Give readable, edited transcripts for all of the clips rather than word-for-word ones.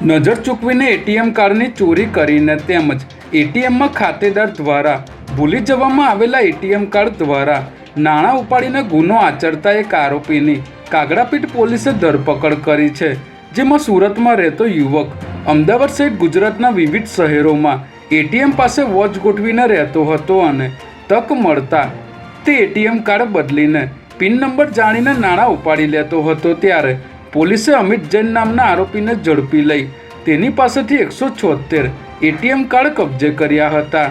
નજર ચૂકવીને એટીએમ કાર્ડની ચોરી કરીને તેમજ એટીએમમાં ખાતેદાર દ્વારા ભૂલી જવામાં આવેલા એટીએમ કાર્ડ દ્વારા નાણાં ઉપાડીને ગુનો આચરતા એક આરોપીની કાગડાપીઠ પોલીસે ધરપકડ કરી છે, જેમાં સુરતમાં રહેતો યુવક અમદાવાદ સહિત ગુજરાતના વિવિધ શહેરોમાં એટીએમ પાસે વોચ ગોઠવીને રહેતો હતો અને તક મળતા તે એટીએમ કાર્ડ બદલીને પિન નંબર જાણીને નાણાં ઉપાડી લેતો હતો। ત્યારે પોલીસે અમિત જૈન નામના આરોપીને ઝડપી લઈ તેની પાસેથી 176 એટીએમ કાર્ડ કબજે કર્યા હતા।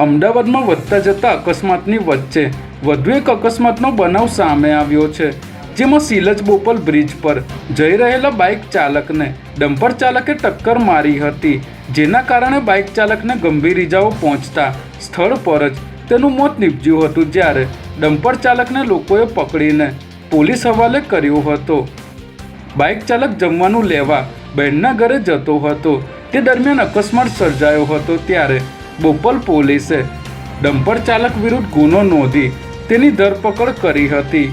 અમદાવાદમાં વધતા જતા અકસ્માતની વચ્ચે વધુ એક અકસ્માતનો બનાવ સામે આવ્યો છે, જેમાં સિલજ બોપલ બ્રિજ પર જઈ રહેલા બાઇક ચાલકને ડમ્પર ચાલકે ટક્કર મારી હતી, જેના કારણે બાઇક ચાલકને ગંભીર ઇજાઓ પહોંચતા સ્થળ પર જ તેનું મોત નીપજ્યું હતું। જ્યારે ડમ્પર ચાલકને લોકોએ પકડીને પોલીસ હવાલે કર્યો હતો। બાઇક ચાલક જમવાનું લેવા બહેનના ઘરે જતો હતો, તે દરમિયાન અકસ્માત સર્જાયો હતો। ત્યારે બોપલ પોલીસે ડમ્પર ચાલક વિરુદ્ધ ગુનો નોંધી તેની ધરપકડ કરી હતી।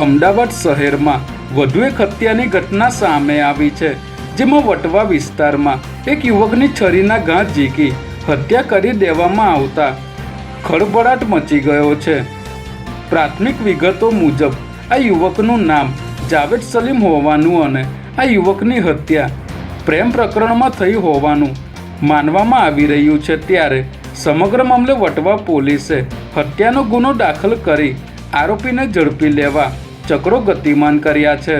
અમદાવાદ શહેરમાં વધુ એક હત્યાની ઘટના સામે આવી છે, જેમાં વટવા વિસ્તારમાં એક યુવકની છરીના ઘા ઝીકી હત્યા કરી દેવામાં આવતા ખળભળાટ મચી ગયો છે। પ્રાથમિક વિગતો મુજબ આ યુવકનું નામ જાવેદ સલીમ હોવાનું અને આ યુવકની હત્યા પ્રેમ પ્રકરણમાં થઈ હોવાનું માનવામાં આવી રહ્યું છે। ત્યારે સમગ્ર મામલે વટવા પોલીસે હત્યાનો ગુનો દાખલ કરી આરોપીને ઝડપી લેવા ચક્રો ગતિમાન કર્યા છે।